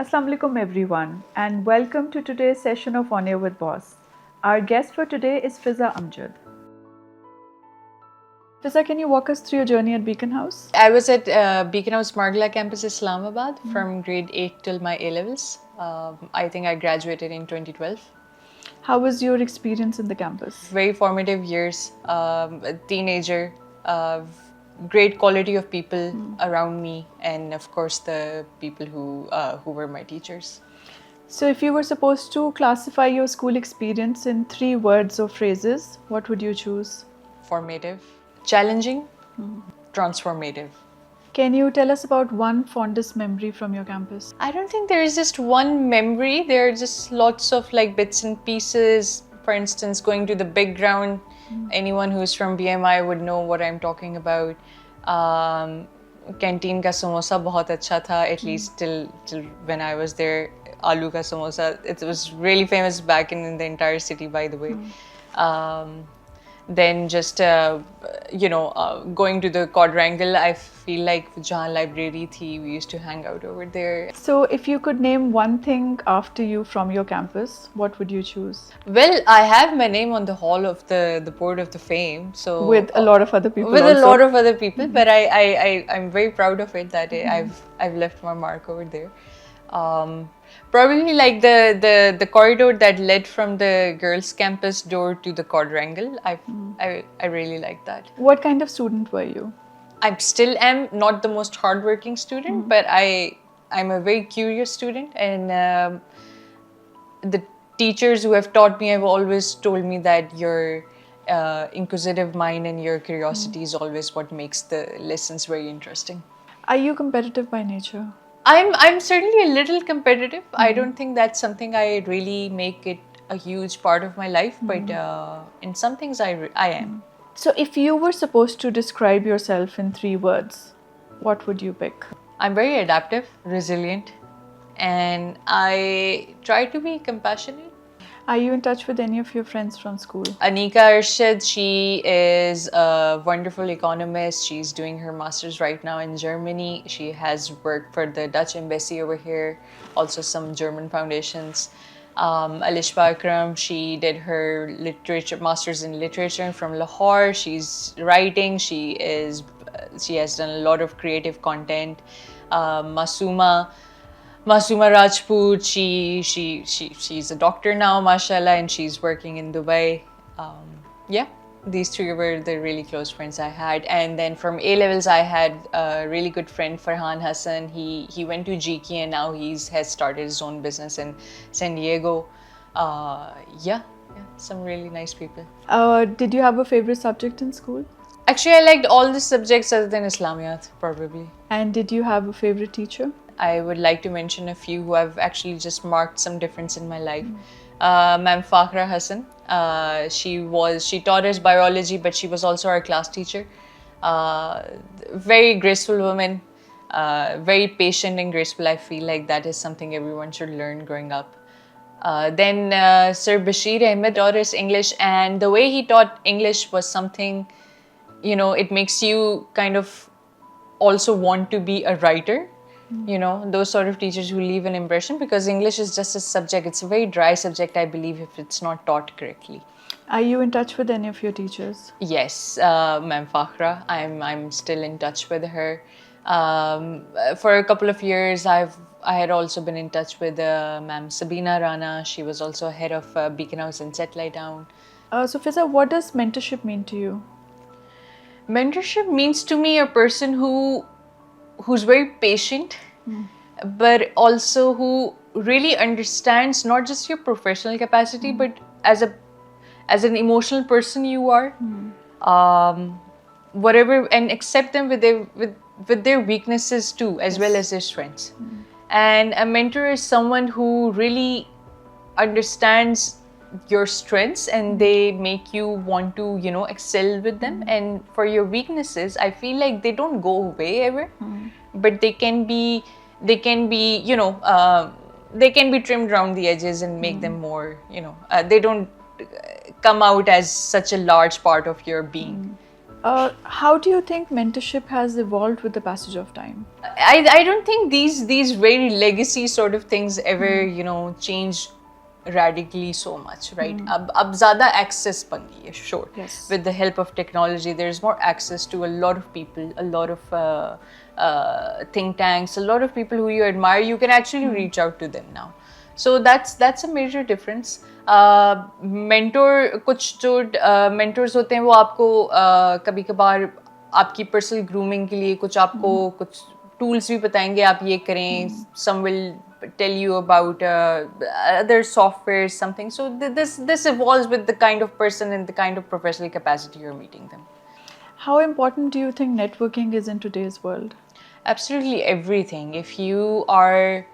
Assalamu alaikum everyone and welcome to today's session of On Air with Boss. Our guest for today is Fizza Amjad. Fizza, can you walk us through your journey at Beaconhouse? I was at Beaconhouse Margla campus, Islamabad from grade 8 till my A-levels. I think I graduated in 2012. How was your experience in the campus? Very formative years, a teenager, great quality of people around me, and of course the people who were my teachers. So if you were supposed to classify your school experience in 3 words or phrases, what would you choose? Formative, challenging, transformative. Can you tell us about one fondest memory from your campus? I don't think there is just one memory. There are just lots of like bits and pieces. For instance, going to the big ground. Anyone who's from BMI would know what I'm talking about. Canteen ka samosa bahut acha tha, at least till when I was there. Aloo ka samosa, it was really famous back in the entire city, by the way. Then just going to the quadrangle, I feel like jahan library thi, we used to hang out over there. So if you could name one thing after you from your campus, what would you choose? Well, I have my name on the hall of the board of the fame, so With a lot of other people with also. a lot of other people, but I'm very proud of it that I've left my mark over there. Probably like the corridor that led from the girls' campus door to the quadrangle. I really like that. What kind of student were you? I still am not the most hardworking student, but I'm a very curious student, and the teachers who have taught me have always told me that your inquisitive mind and your curiosity is always what makes the lessons very interesting. Are you competitive by nature? I'm certainly a little competitive. I don't think that's something I really make it a huge part of my life, but in some things I am. So if you were supposed to describe yourself in 3 words, what would you pick? I'm very adaptive, resilient, and I try to be compassionate. Are you in touch with any of your friends from school? Anika Arshad, she is a wonderful economist. She's doing her master's right now in Germany. She has worked for the Dutch embassy over here, also some German foundations. Alishba Akram, she did her master's in literature from Lahore. She's writing. She has done a lot of creative content. Masuma Rajput, she's a doctor now, mashallah, and she's working in Dubai. These 3 were the really close friends I had. And then from A-levels, I had a really good friend, Farhan Hassan. He went to GK and now has started his own business in San Diego. Some really nice people. Did you have a favorite subject in school? Actually, I liked all the subjects other than Islamiyat, probably. And did you have a favorite teacher? I would like to mention a few who have actually just marked some difference in my life. Ma'am Fakhra Hassan, she taught us biology, but she was also our class teacher. Very graceful woman, very patient and graceful. I feel like that is something everyone should learn growing up. Then Sir Bashir Ahmed taught us English, and the way he taught English was something, it makes you kind of also want to be a writer. Those sort of teachers who leave an impression, because English is just a subject. It's a very dry subject, I believe, if it's not taught correctly. Are you in touch with any of your teachers? Yes, Ma'am Fakhra, I'm still in touch with her. For a couple of years, I had also been in touch with Ma'am Sabina Rana. She was also head of Beaconhouse in Satellite Town. So Fizza, what does mentorship mean to you? Mentorship means to me a person who's very patient, but also who really understands not just your professional capacity, but as an emotional person you are, whatever, and accept them with their weaknesses too, as well as their strengths. And a mentor is someone who really understands your strengths, and they make you want to excel with them. And for your weaknesses, I feel like they don't go away ever, but they can be trimmed around the edges and make them more, they don't come out as such a large part of your being. How do you think mentorship has evolved with the passage of time? I don't think these very legacy sort of things ever change radically so much, right? Ab zyada access ban gayi hai, sure. Yes. With the help of technology, there's more access to a lot of people, a lot of think tanks, a lot of people who you admire. You can actually reach out to them now. So that's a major difference. Mentor कुछ जो mentors होते हैं वो आपको कभी कभार आपकी personal grooming के लिए कुछ आपको कुछ टूल्स भी बताएंगे, आप ये करें. सम will tell you about other software something. So this evolves with the kind of person and the kind of professional capacity you're meeting them. How important do you think networking is in today's world? Absolutely everything. If you are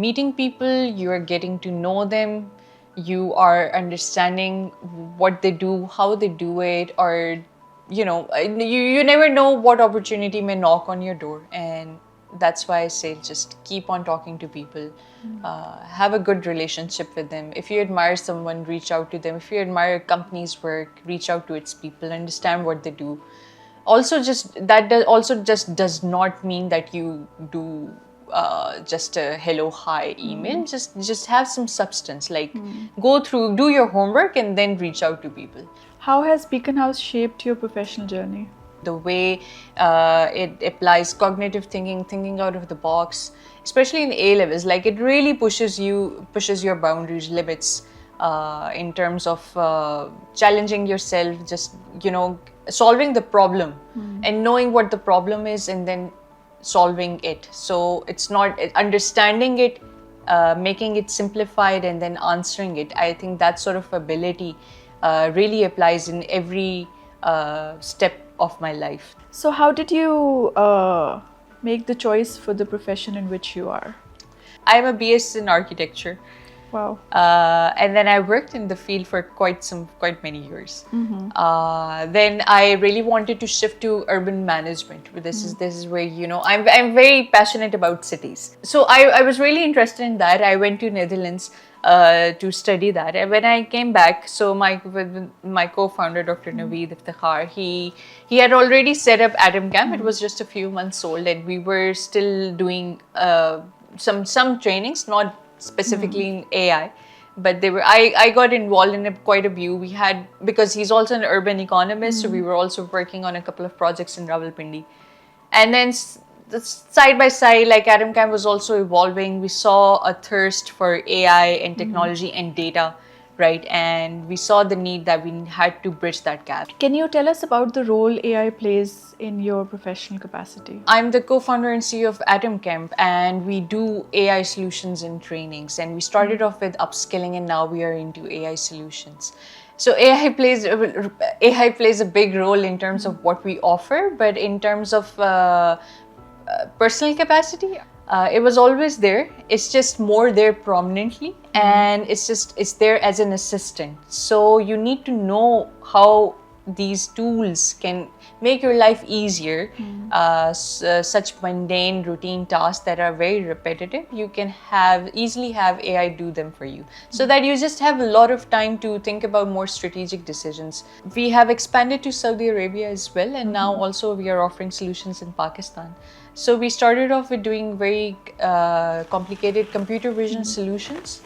meeting people, you are getting to know them, you are understanding what they do, how they do it, or you never know what opportunity may knock on your door. And that's why I say just keep on talking to people. Have a good relationship with them. If you admire someone, reach out to them. If you admire a company's work, reach out to its people, understand what they do. Also just does not mean that you do just a hello hi email. Just have some substance, like go through, do your homework, and then reach out to people. How has Beaconhouse shaped your professional journey? The way it applies cognitive thinking out of the box, especially in A levels, like it really pushes your boundaries, limits, in terms of challenging yourself, just solving the problem and knowing what the problem is and then solving it. So it's not understanding it, making it simplified and then answering it. I think that sort of ability really applies in every step of my life. So how did you make the choice for the profession in which you are? I'm a BS in architecture. Wow. And then I worked in the field for quite many years. Then I really wanted to shift to urban management. This is where I'm very passionate about cities. So I was really interested in that. I went to Netherlands to study that. And when I came back, so my co-founder, Dr. Naveed Iftikhar, he had already set up Atom Camp. It was just a few months old, and we were still doing some trainings, not specifically in AI, but they were. I got involved in quite a few. We had, because he's also an urban economist, so we were also working on a couple of projects in Rawalpindi, and then side by side, like Atom Camp was also evolving. We saw a thirst for AI and technology and data, right? And we saw the need that we had to bridge that gap. Can you tell us about the role AI plays in your professional capacity? I'm the co-founder and CEO of Atom Camp, and we do AI solutions and trainings. And we started off with upskilling, and now we are into AI solutions. So AI plays a big role in terms of what we offer, but in terms of personal capacity, it was always there. It's just more there prominently, and it's there as an assistant. So you need to know how these tools can make your life easier. Such mundane routine tasks that are very repetitive, you can easily have AI do them for you, so that you just have a lot of time to think about more strategic decisions. We have expanded to Saudi Arabia as well, and now also we are offering solutions in Pakistan. So we started off with doing very complicated computer vision solutions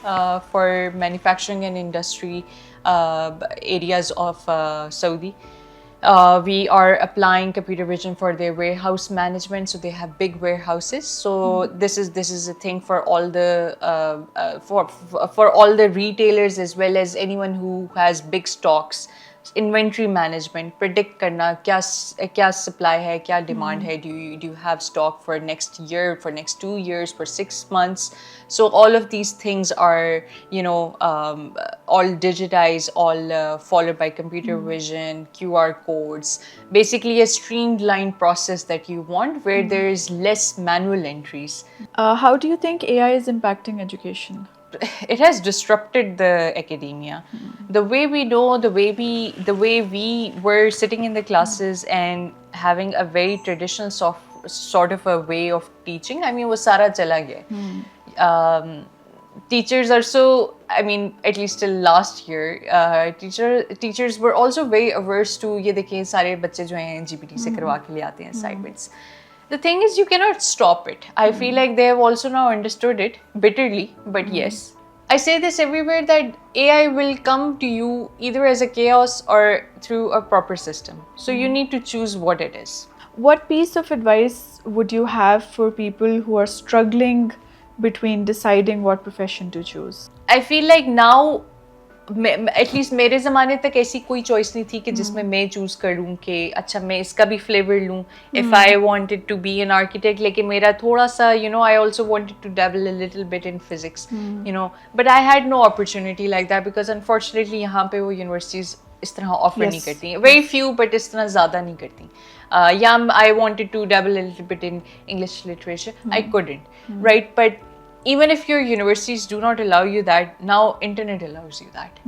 for manufacturing and industry areas of Saudi. We are applying computer vision for their warehouse management, so they have big warehouses. So this is a thing for all the for all the retailers, as well as anyone who has big stocks. Inventory management, predict करना क्या supply है, क्या demand है, do you have stock for next year, for next 2 years, for 6 months. So all of these things are all digitized, all followed by computer vision, QR codes, basically a streamlined process that you want, where there is less manual entries. How do you think AI is impacting education? It has disrupted the academia. The way we know, the way we were sitting in the classes and having a very traditional sort of a way of teaching, I mean, वो सारा चला गया. teachers are so, I mean, at least till last year, teachers were also very averse to ये देखिए सारे बच्चे जो हैं GPT से करवा के ले आते हैं assignments. The thing is, you cannot stop it. I feel like they have also now understood it bitterly, but yes. I say this everywhere that AI will come to you either as a chaos or through a proper system. So you need to choose what it is. What piece of advice would you have for people who are struggling between deciding what profession to choose? I feel like now, at least मेरे ज़माने तक ऐसी कोई choice नहीं थी कि जिसमें मैं choose करूँ कि अच्छा मैं इसका भी flavor लूँ. If I wanted to be an architect, लेकिन मेरा थोड़ा सा, you know, I also wanted to dabble a little bit in physics, you know, but I had no opportunity like that because unfortunately यहाँ पे वो universities इस तरह offer नहीं करती हैं. Very few, but इस तरह ज़्यादा नहीं करती. Yeah, I wanted to dabble a little bit in English literature. I couldn't, right? But even if your universities do not allow you that, now internet allows you that.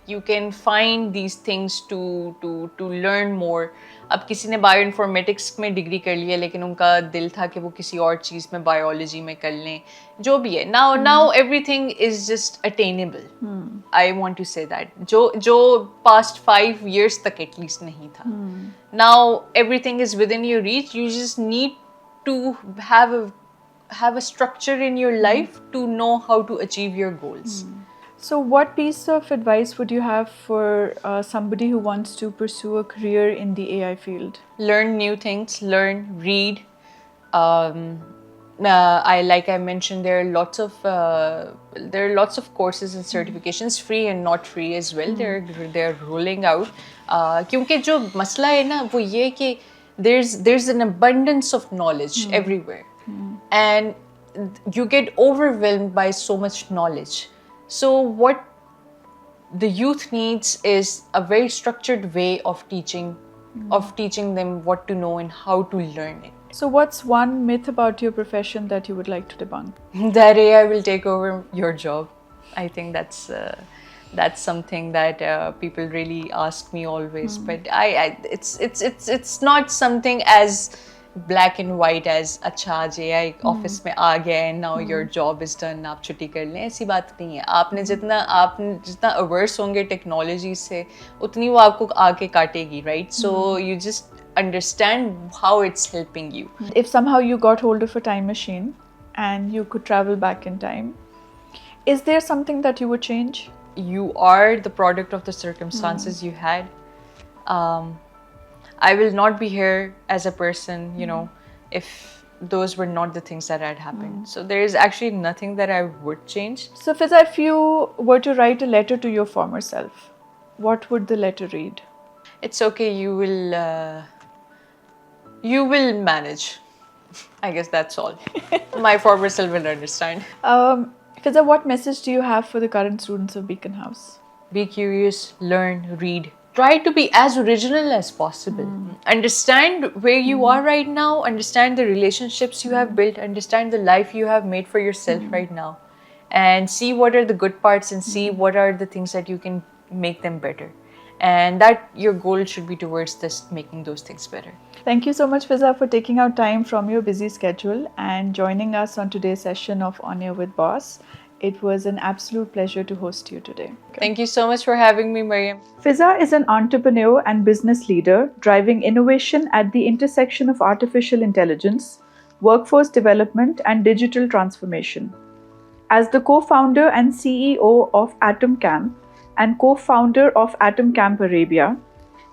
You can find these things to learn more. अब किसी ने bioinformatics में degree कर लिया लेकिन उनका दिल था कि वो किसी और चीज़ में बायोलॉजी में कर लें, जो भी है. Now everything is just attainable. I want to say that जो past 5 years तक at least नहीं था. Now everything is within your reach. You just need to have a structure in your life to know how to achieve your goals. So what piece of advice would you have for somebody who wants to pursue a career in the AI field? Learn new things, read. Like I mentioned, there are lots of courses and certifications, free and not free as well. They're rolling out. क्योंकि जो मसला है ना वो ये कि there's an abundance of knowledge everywhere. And you get overwhelmed by so much knowledge. So what the youth needs is a very structured way of teaching them what to know and how to learn it. So what's one myth about your profession that you would like to debunk? That AI will take over your job. I think that's something that people really ask me always. But it's not something as black and white as अच्छा आज AI office में आ गया है, now your job is done, आप छुट्टी कर लें. ऐसी बात नहीं है. आपने जितना averse होंगे टेक्नोलॉजी से उतनी वो आपको आके काटेगी, right? So you just understand how it's helping you. If somehow you got hold of a time machine and you could travel back in time, is there something that you would change? You are the product of the circumstances you had. I will not be here as a person, you know, if those were not the things that had happened. So there is actually nothing that I would change. So Fizza, if you were to write a letter to your former self, what would the letter read? It's okay, you will manage. I guess that's all. My former self will understand. Fizza, what message do you have for the current students of Beaconhouse? Be curious, learn, read. Try to be as original as possible. Understand where you are right now, understand the relationships you have built, understand the life you have made for yourself right now, and see what are the good parts and see what are the things that you can make them better. And that your goal should be towards this, making those things better. Thank you so much, Fizza, for taking out time from your busy schedule and joining us on today's session of On Air with Boss. It was an absolute pleasure to host you today. Thank you so much for having me, Mariam. Fizza is an entrepreneur and business leader driving innovation at the intersection of artificial intelligence, workforce development, and digital transformation. As the co-founder and CEO of Atom Camp and co-founder of Atom Camp Arabia,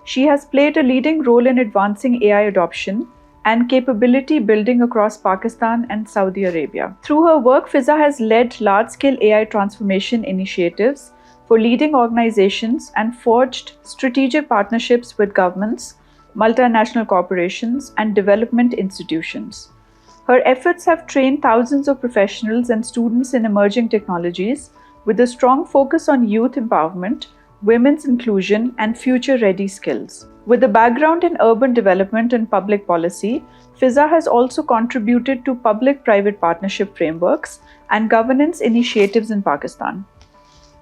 she has played a leading role in advancing AI adoption and capability building across Pakistan and Saudi Arabia. Through her work, Fizza has led large-scale AI transformation initiatives for leading organizations and forged strategic partnerships with governments, multinational corporations, and development institutions. Her efforts have trained thousands of professionals and students in emerging technologies with a strong focus on youth empowerment, women's inclusion, and future-ready skills. With a background in urban development and public policy, Fizza has also contributed to public-private partnership frameworks and governance initiatives in Pakistan.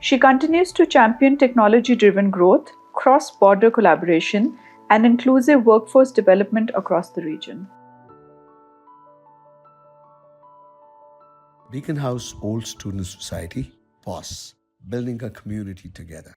She continues to champion technology-driven growth, cross-border collaboration, and inclusive workforce development across the region. Beaconhouse Old Student Society, POS, building a community together.